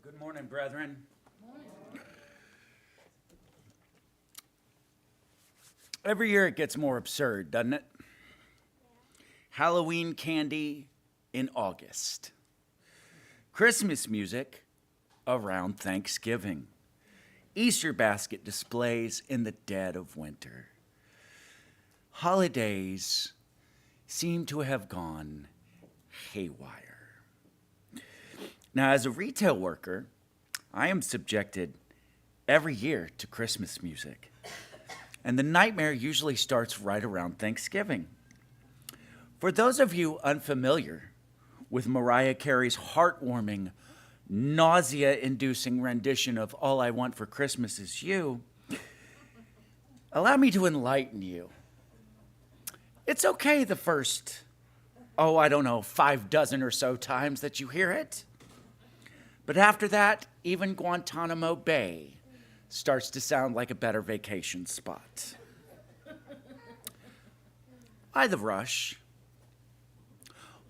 Good morning, brethren. Every year it gets more absurd, doesn't it? Halloween candy in August. Christmas music around Thanksgiving. Easter basket displays in the dead of winter. Holidays seem to have gone haywire. Now, as a retail worker, I am subjected every year to Christmas music. And the nightmare usually starts right around Thanksgiving. For those of you unfamiliar with Mariah Carey's heartwarming, nausea-inducing rendition of All I Want for Christmas Is You, allow me to enlighten you. It's okay the first, 5 dozen or so times that you hear it. But after that, even Guantanamo Bay starts to sound like a better vacation spot. Why the rush?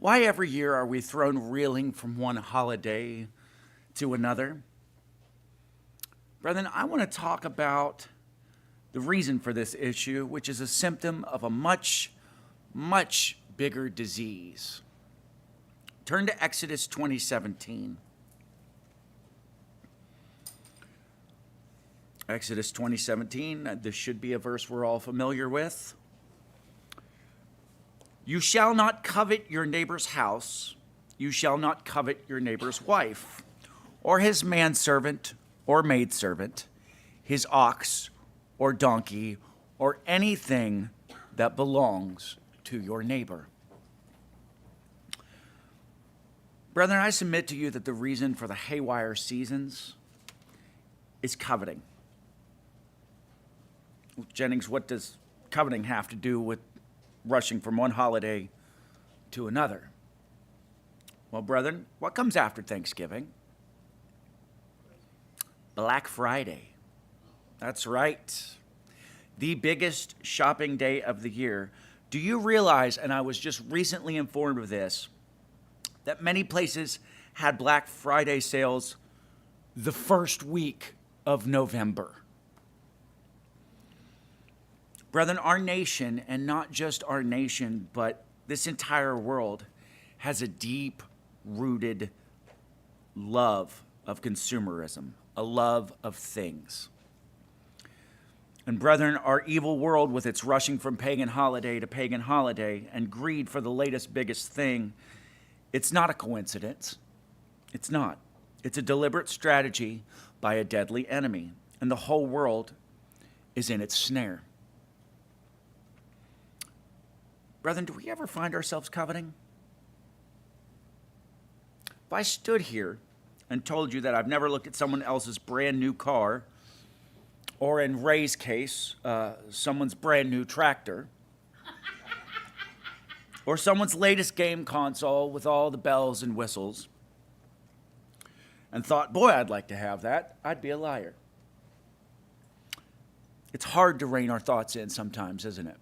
Why every year are we thrown reeling from one holiday to another? Brethren, I want to talk about the reason for this issue, which is a symptom of a much, much bigger disease. Turn to Exodus 20:17. Exodus 20:17, this should be a verse we're all familiar with. You shall not covet your neighbor's house. You shall not covet your neighbor's wife, or his manservant or maidservant, his ox or donkey, or anything that belongs to your neighbor. Brethren, I submit to you that the reason for the haywire seasons is coveting. Jennings, what does coveting have to do with rushing from one holiday to another? Well, brethren, what comes after Thanksgiving? Black Friday. That's right. The biggest shopping day of the year. Do you realize, and I was just recently informed of this, that many places had Black Friday sales the first week of November? Brethren, our nation, and not just our nation, but this entire world, has a deep-rooted love of consumerism, a love of things. And brethren, our evil world, with its rushing from pagan holiday to pagan holiday and greed for the latest, biggest thing, it's not a coincidence. It's not. It's a deliberate strategy by a deadly enemy, and the whole world is in its snare. Brethren, do we ever find ourselves coveting? If I stood here and told you that I've never looked at someone else's brand new car, or in Ray's case, someone's brand new tractor, or someone's latest game console with all the bells and whistles, and thought, boy, I'd like to have that, I'd be a liar. It's hard to rein our thoughts in sometimes, isn't it?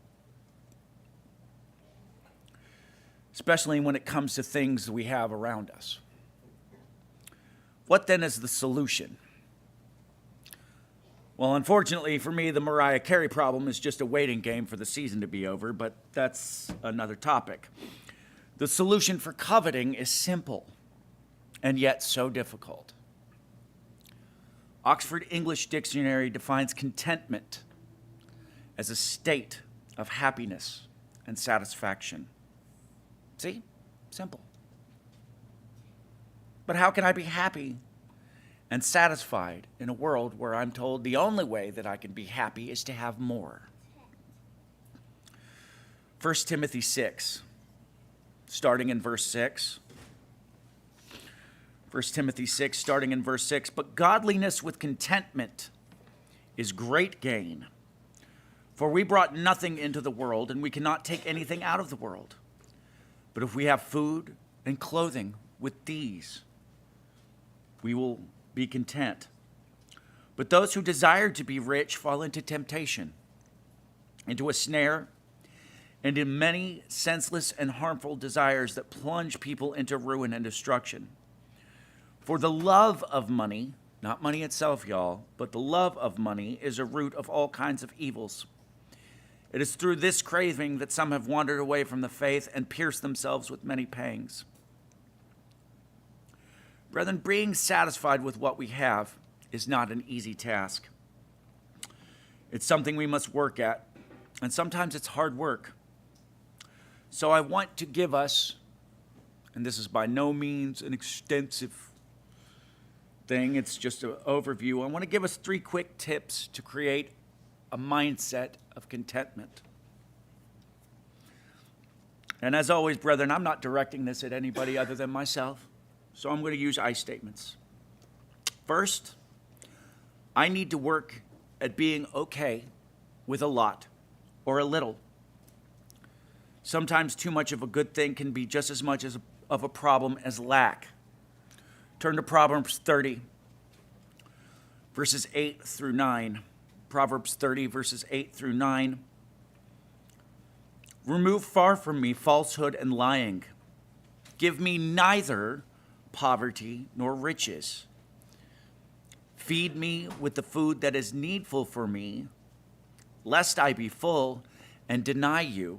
Especially when it comes to things we have around us. What then is the solution? Well, unfortunately for me, the Mariah Carey problem is just a waiting game for the season to be over, but that's another topic. The solution for coveting is simple, and yet so difficult. Oxford English Dictionary defines contentment as a state of happiness and satisfaction. See? Simple. But how can I be happy and satisfied in a world where I'm told the only way that I can be happy is to have more? 1 Timothy 6, starting in verse 6. 1 Timothy 6, starting in verse 6. But godliness with contentment is great gain. For we brought nothing into the world, and we cannot take anything out of the world. But if we have food and clothing with these, we will be content. But those who desire to be rich fall into temptation, into a snare, and in many senseless and harmful desires that plunge people into ruin and destruction. For the love of money, not money itself, y'all, but the love of money is a root of all kinds of evils. It is through this craving that some have wandered away from the faith and pierced themselves with many pangs. Brethren, being satisfied with what we have is not an easy task. It's something we must work at, and sometimes it's hard work. So I want to give us, and this is by no means an extensive thing, it's just an overview. I want to give us 3 quick tips to create a mindset of contentment. And as always, brethren, I'm not directing this at anybody other than myself, so I'm going to use I statements. First, I need to work at being okay with a lot or a little. Sometimes too much of a good thing can be just as much of a problem as lack. Turn to Proverbs 30, verses 8 through 9. Proverbs 30, verses 8 through 9. Remove far from me falsehood and lying. Give me neither poverty nor riches. Feed me with the food that is needful for me, lest I be full and deny you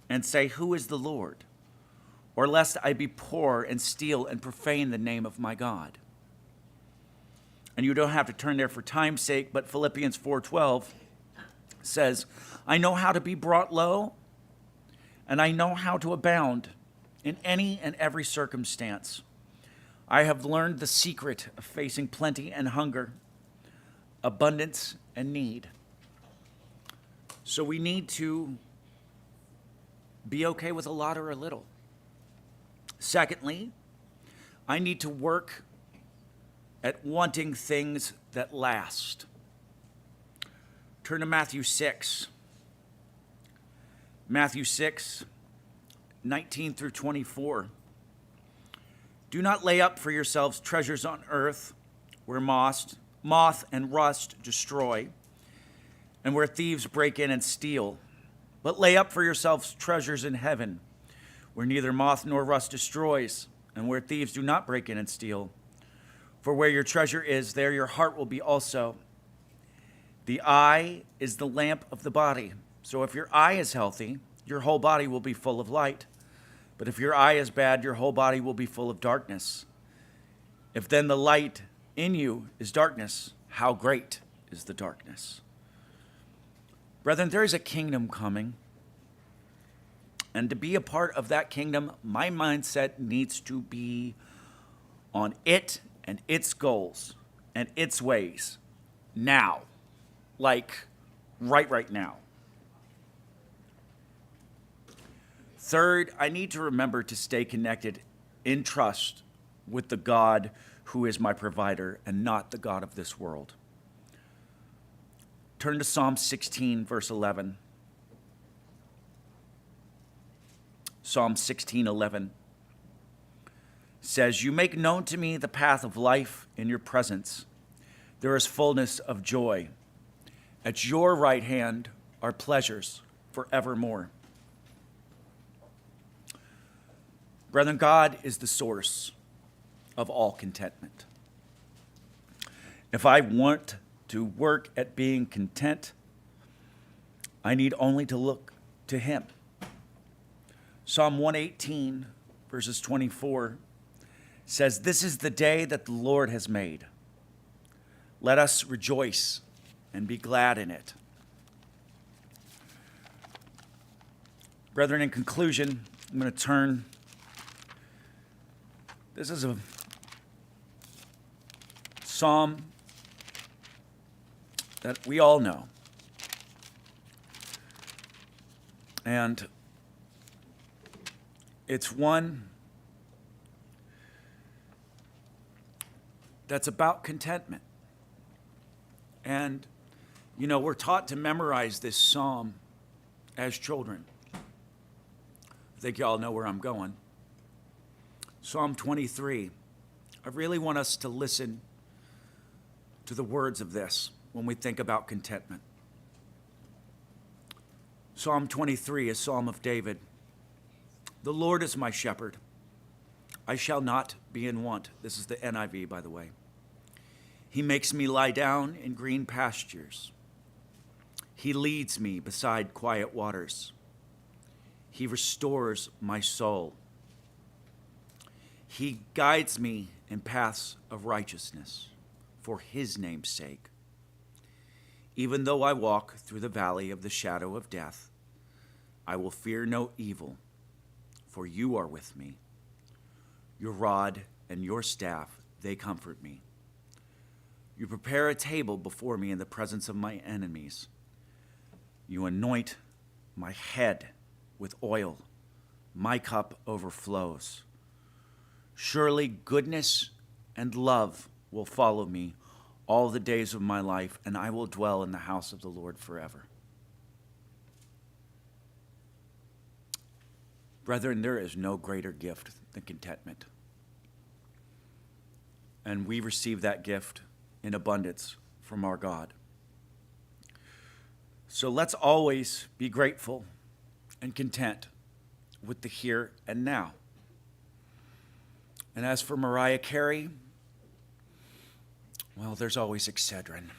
and say, who is the Lord? Or lest I be poor and steal and profane the name of my God. And you don't have to turn there for time's sake, but Philippians 4:12 says, I know how to be brought low, and I know how to abound in any and every circumstance. I have learned the secret of facing plenty and hunger, abundance and need. So we need to be okay with a lot or a little. Secondly, I need to work at wanting things that last. Turn to Matthew 6. Matthew 6, 19 through 24. Do not lay up for yourselves treasures on earth where moth and rust destroy, and where thieves break in and steal. But lay up for yourselves treasures in heaven, where neither moth nor rust destroys, and where thieves do not break in and steal. For where your treasure is, there your heart will be also. The eye is the lamp of the body. So if your eye is healthy, your whole body will be full of light. But if your eye is bad, your whole body will be full of darkness. If then the light in you is darkness, how great is the darkness? Brethren, there is a kingdom coming. And to be a part of that kingdom, my mindset needs to be on it and its goals and its ways now. Like right now. Third, I need to remember to stay connected in trust with the God who is my provider and not the God of this world. Turn to Psalm 16, verse 11. Psalm 16:11 says, you make known to me the path of life. In your presence there is fullness of joy. At your right hand are pleasures forevermore. Brethren, God is the source of all contentment. If I want to work at being content, I need only to look to Him. Psalm 118, verses 24, says, this is the day that the Lord has made. Let us rejoice and be glad in it. Brethren, in conclusion, I'm going to turn. This is a psalm that we all know. And it's one that's about contentment. And, you know, we're taught to memorize this psalm as children. I think you all know where I'm going. Psalm 23. I really want us to listen to the words of this when we think about contentment. Psalm 23, a psalm of David. The Lord is my shepherd. I shall not be in want. This is the NIV, by the way. He makes me lie down in green pastures. He leads me beside quiet waters. He restores my soul. He guides me in paths of righteousness for his name's sake. Even though I walk through the valley of the shadow of death, I will fear no evil, for you are with me. Your rod and your staff, they comfort me. You prepare a table before me in the presence of my enemies. You anoint my head with oil. My cup overflows. Surely goodness and love will follow me all the days of my life, and I will dwell in the house of the Lord forever. Brethren, there is no greater gift than contentment. And we receive that gift in abundance from our God. So let's always be grateful and content with the here and now. And as for Mariah Carey, well, there's always Excedrin.